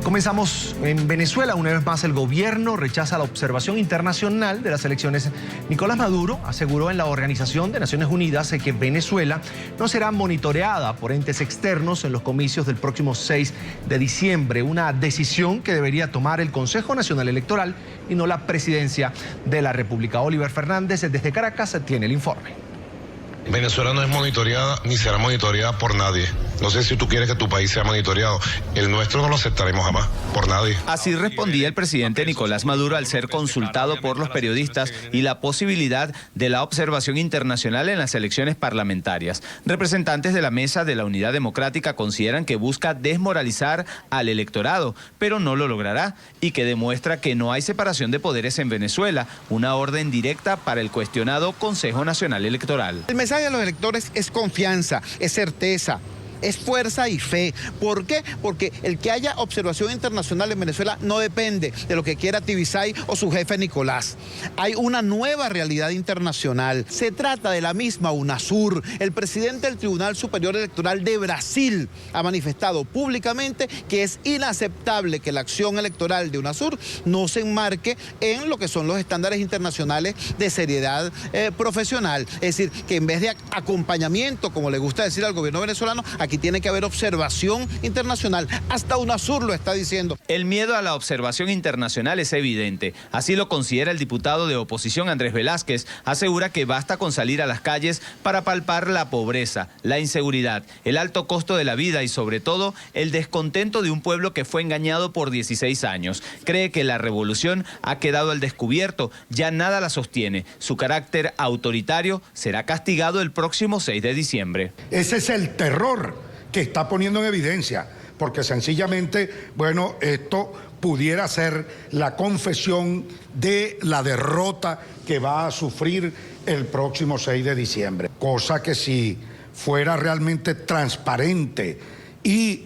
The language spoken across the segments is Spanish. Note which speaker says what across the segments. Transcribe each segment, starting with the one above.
Speaker 1: Comenzamos en Venezuela. Una vez más el gobierno rechaza la observación internacional de las elecciones. Nicolás Maduro aseguró en la Organización de Naciones Unidas que Venezuela no será monitoreada por entes externos en los comicios del próximo 6 de diciembre. Una decisión que debería tomar el Consejo Nacional Electoral y no la Presidencia de la República. Oliver Fernández desde Caracas tiene el informe.
Speaker 2: Venezuela no es monitoreada ni será monitoreada por nadie. No sé si tú quieres que tu país sea monitoreado. El nuestro no lo aceptaremos jamás, por nadie.
Speaker 3: Así respondía el presidente Nicolás Maduro al ser consultado por los periodistas y la posibilidad de la observación internacional en las elecciones parlamentarias. Representantes de la Mesa de la Unidad Democrática consideran que busca desmoralizar al electorado, pero no lo logrará, y que demuestra que no hay separación de poderes en Venezuela, una orden directa para el cuestionado Consejo Nacional Electoral.
Speaker 4: El mensaje de los electores es confianza, es certeza, es fuerza y fe. ¿Por qué? Porque el que haya observación internacional en Venezuela no depende de lo que quiera Tibisay o su jefe Nicolás. Hay una nueva realidad internacional. Se trata de la misma UNASUR. El presidente del Tribunal Superior Electoral de Brasil ha manifestado públicamente que es inaceptable que la acción electoral de UNASUR no se enmarque en lo que son los estándares internacionales de seriedad profesional. Es decir, que en vez de acompañamiento, como le gusta decir al gobierno venezolano, aquí tiene que haber observación internacional. Hasta UNASUR lo está diciendo.
Speaker 3: El miedo a la observación internacional es evidente. Así lo considera el diputado de oposición Andrés Velázquez. Asegura que basta con salir a las calles para palpar la pobreza, la inseguridad, el alto costo de la vida y sobre todo el descontento de un pueblo que fue engañado por 16 años. Cree que la revolución ha quedado al descubierto, ya nada la sostiene. Su carácter autoritario será castigado el próximo 6 de diciembre.
Speaker 5: Ese es el terror que está poniendo en evidencia, porque sencillamente, bueno, esto pudiera ser la confesión de la derrota que va a sufrir el próximo 6 de diciembre. Cosa que si fuera realmente transparente y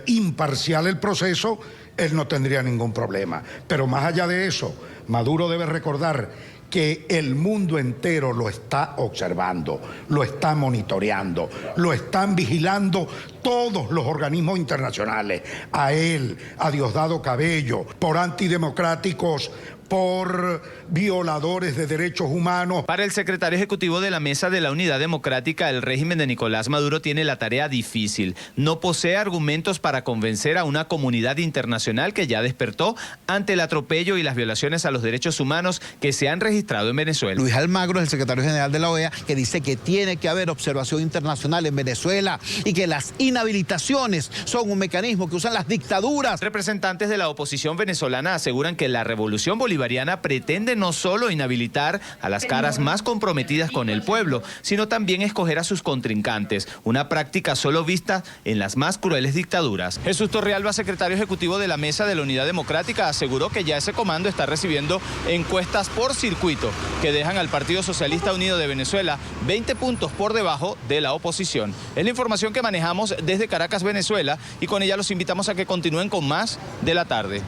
Speaker 5: imparcial el proceso, él no tendría ningún problema. Pero más allá de eso, Maduro debe recordar que el mundo entero lo está observando, lo está monitoreando, lo están vigilando todos los organismos internacionales, a él, a Diosdado Cabello, por antidemocráticos, por violadores de derechos humanos.
Speaker 3: Para el secretario ejecutivo de la Mesa de la Unidad Democrática, el régimen de Nicolás Maduro tiene la tarea difícil. No posee argumentos para convencer a una comunidad internacional que ya despertó ante el atropello y las violaciones a los derechos humanos que se han registrado en Venezuela.
Speaker 4: Luis Almagro es el secretario general de la OEA, que dice que tiene que haber observación internacional en Venezuela y que las inhabilitaciones son un mecanismo que usan las dictaduras.
Speaker 3: Representantes de la oposición venezolana aseguran que la revolución bolivariana pretende no solo inhabilitar a las caras más comprometidas con el pueblo, sino también escoger a sus contrincantes, una práctica solo vista en las más crueles dictaduras. Jesús Torrealba, secretario ejecutivo de la Mesa de la Unidad Democrática, aseguró que ya ese comando está recibiendo encuestas por circuito que dejan al Partido Socialista Unido de Venezuela 20 puntos por debajo de la oposición. Es la información que manejamos desde Caracas, Venezuela, y con ella los invitamos a que continúen con más de la tarde.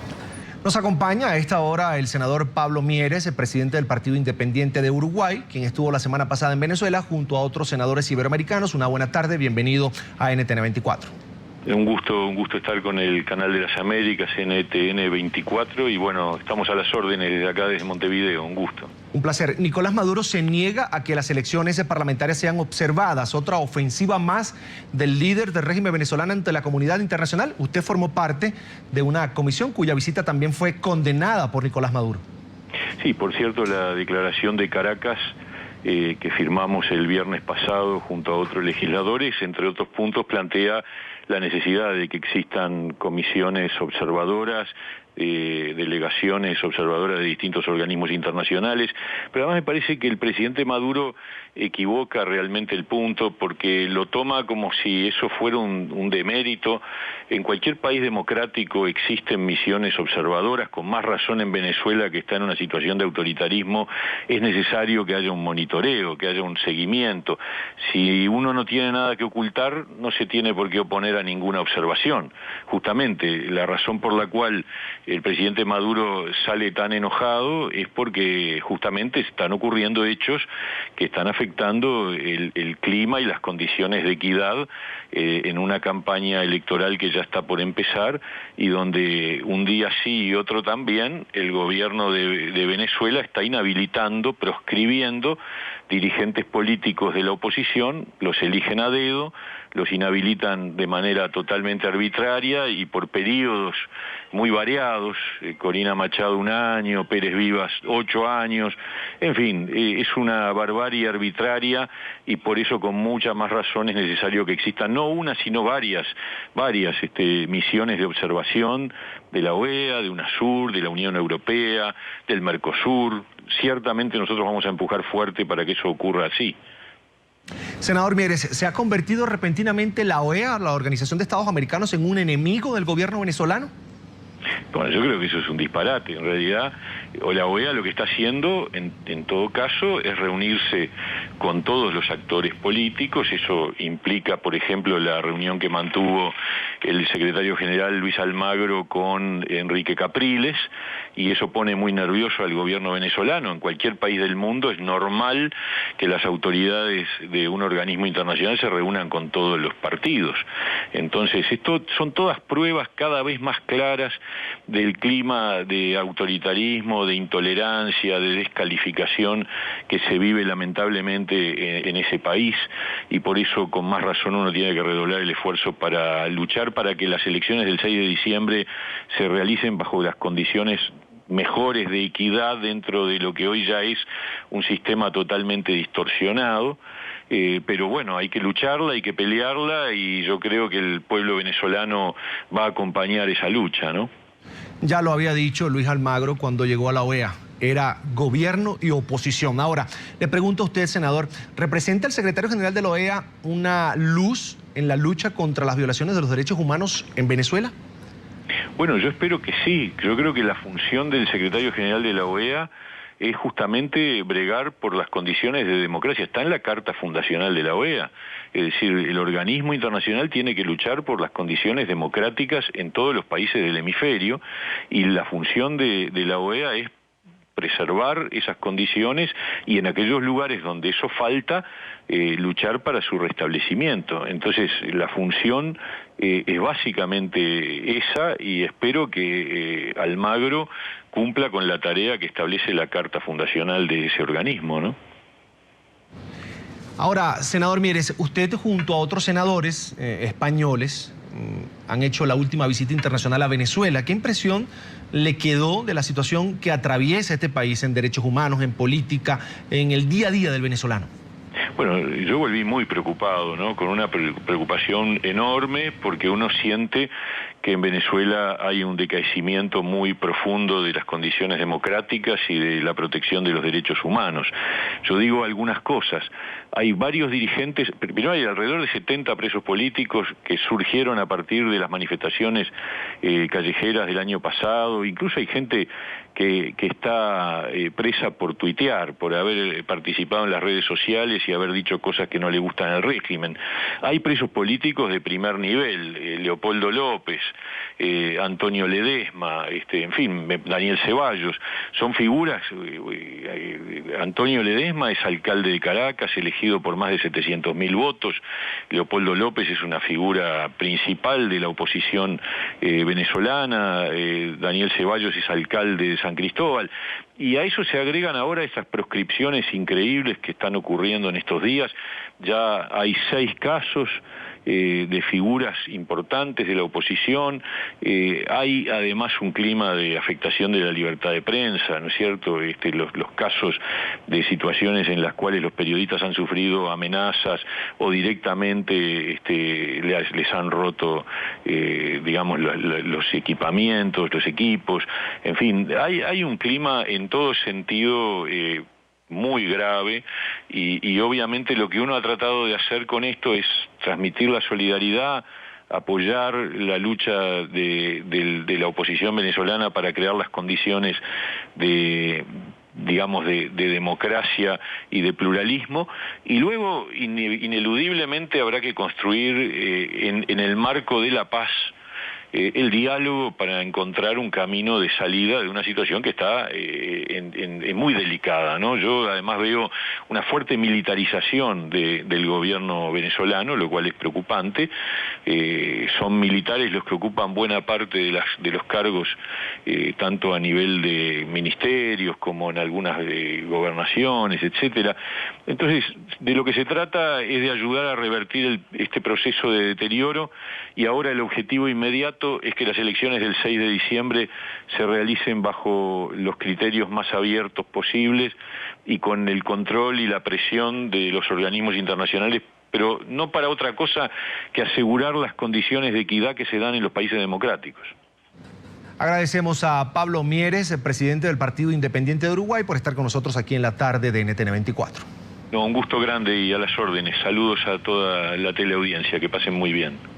Speaker 1: Nos acompaña a esta hora el senador Pablo Mieres, el presidente del Partido Independiente de Uruguay, quien estuvo la semana pasada en Venezuela junto a otros senadores iberoamericanos. Una buena tarde, bienvenido a NTN 24.
Speaker 6: Un gusto estar con el canal de las Américas, NTN 24, y bueno, estamos a las órdenes desde acá, desde Montevideo, un gusto.
Speaker 1: Un placer. Nicolás Maduro se niega a que las elecciones parlamentarias sean observadas. Otra ofensiva más del líder del régimen venezolano ante la comunidad internacional. Usted formó parte de una comisión cuya visita también fue condenada por Nicolás Maduro.
Speaker 6: Sí, por cierto, la declaración de Caracas que firmamos el viernes pasado junto a otros legisladores, entre otros puntos, plantea la necesidad de que existan comisiones observadoras, delegaciones observadoras de distintos organismos internacionales, pero además me parece que el presidente Maduro equivoca realmente el punto porque lo toma como si eso fuera un demérito. En cualquier país democrático existen misiones observadoras, con más razón en Venezuela, que está en una situación de autoritarismo, es necesario que haya un monitoreo, que haya un seguimiento. Si uno no tiene nada que ocultar, no se tiene por qué oponer haga ninguna observación. Justamente la razón por la cual el presidente Maduro sale tan enojado es porque justamente están ocurriendo hechos que están afectando el clima y las condiciones de equidad en una campaña electoral que ya está por empezar y donde un día sí y otro también el gobierno de Venezuela está inhabilitando, proscribiendo dirigentes políticos de la oposición, los eligen a dedo, los inhabilitan de manera totalmente arbitraria y por periodos muy variados, Corina Machado 1 año, Pérez Vivas 8 años, en fin, es una barbarie arbitraria y por eso con mucha más razón es necesario que existan no una sino varias misiones de observación de la OEA, de UNASUR, de la Unión Europea, del Mercosur. Ciertamente nosotros vamos a empujar fuerte para que eso ocurra así.
Speaker 1: Senador Mieres, ¿se ha convertido repentinamente la OEA, la Organización de Estados Americanos, en un enemigo del gobierno venezolano?
Speaker 6: Bueno, yo creo que eso es un disparate. En realidad, la OEA lo que está haciendo, en todo caso, es reunirse con todos los actores políticos. Eso implica, por ejemplo, la reunión que mantuvo el secretario general Luis Almagro con Enrique Capriles, y eso pone muy nervioso al gobierno venezolano. En cualquier país del mundo es normal que las autoridades de un organismo internacional se reúnan con todos los partidos. Entonces, esto son todas pruebas cada vez más claras del clima de autoritarismo, de intolerancia, de descalificación que se vive lamentablemente en ese país, y por eso con más razón uno tiene que redoblar el esfuerzo para luchar para que las elecciones del 6 de diciembre se realicen bajo las condiciones mejores de equidad dentro de lo que hoy ya es un sistema totalmente distorsionado. Pero bueno, hay que lucharla, hay que pelearla, y yo creo que el pueblo venezolano va a acompañar esa lucha, ¿no?
Speaker 1: Ya lo había dicho Luis Almagro cuando llegó a la OEA, era gobierno y oposición. Ahora, le pregunto a usted, senador, ¿representa el secretario general de la OEA una luz en la lucha contra las violaciones de los derechos humanos en Venezuela?
Speaker 6: Bueno, yo espero que sí. Yo creo que la función del secretario general de la OEA es justamente bregar por las condiciones de democracia. Está en la Carta Fundacional de la OEA. Es decir, el organismo internacional tiene que luchar por las condiciones democráticas en todos los países del hemisferio, y la función de la OEA es preservar esas condiciones y en aquellos lugares donde eso falta, luchar para su restablecimiento. Entonces, la función es básicamente esa, y espero que Almagro cumpla con la tarea que establece la Carta Fundacional de ese organismo, ¿no?
Speaker 1: Ahora, senador Mieres, usted junto a otros senadores españoles han hecho la última visita internacional a Venezuela. ¿Qué impresión le quedó de la situación que atraviesa este país en derechos humanos, en política, en el día a día del venezolano?
Speaker 6: Bueno, yo volví muy preocupado, ¿no? Con una preocupación enorme, porque uno siente que en Venezuela hay un decaecimiento muy profundo de las condiciones democráticas y de la protección de los derechos humanos. Yo digo algunas cosas. Hay varios dirigentes, primero hay alrededor de 70 presos políticos que surgieron a partir de las manifestaciones callejeras del año pasado. Incluso hay gente que está presa por tuitear, por haber participado en las redes sociales y haber dicho cosas que no le gustan al régimen. Hay presos políticos de primer nivel, Leopoldo López, Antonio Ledesma, en fin, Daniel Ceballos, son figuras. Antonio Ledesma es alcalde de Caracas, elegido por más de 700.000 votos. Leopoldo López es una figura principal de la oposición venezolana. Daniel Ceballos es alcalde de San Cristóbal. Y a eso se agregan ahora esas proscripciones increíbles que están ocurriendo en estos días. Ya hay 6 casos de figuras importantes de la oposición. Hay además un clima de afectación de la libertad de prensa, ¿no es cierto? Los casos de situaciones en las cuales los periodistas han sufrido amenazas o directamente les han roto, digamos, los equipamientos, los equipos. En fin, hay un clima en todo sentido muy grave, y obviamente lo que uno ha tratado de hacer con esto es transmitir la solidaridad, apoyar la lucha de la oposición venezolana para crear las condiciones de digamos, de democracia y de pluralismo, y luego ineludiblemente habrá que construir en el marco de la paz el diálogo para encontrar un camino de salida de una situación que está muy delicada, ¿no? Yo además veo una fuerte militarización del gobierno venezolano, lo cual es preocupante. Son militares los que ocupan buena parte de los cargos, tanto a nivel de ministerios como en algunas gobernaciones, etcétera. Entonces, de lo que se trata es de ayudar a revertir este proceso de deterioro, y ahora el objetivo inmediato es que las elecciones del 6 de diciembre se realicen bajo los criterios más abiertos posibles y con el control y la presión de los organismos internacionales, pero no para otra cosa que asegurar las condiciones de equidad que se dan en los países democráticos.
Speaker 1: Agradecemos a Pablo Mieres, el presidente del Partido Independiente de Uruguay, por estar con nosotros aquí en la tarde de NTN 24.
Speaker 6: No, un gusto grande y a las órdenes. Saludos a toda la teleaudiencia, que pasen muy bien.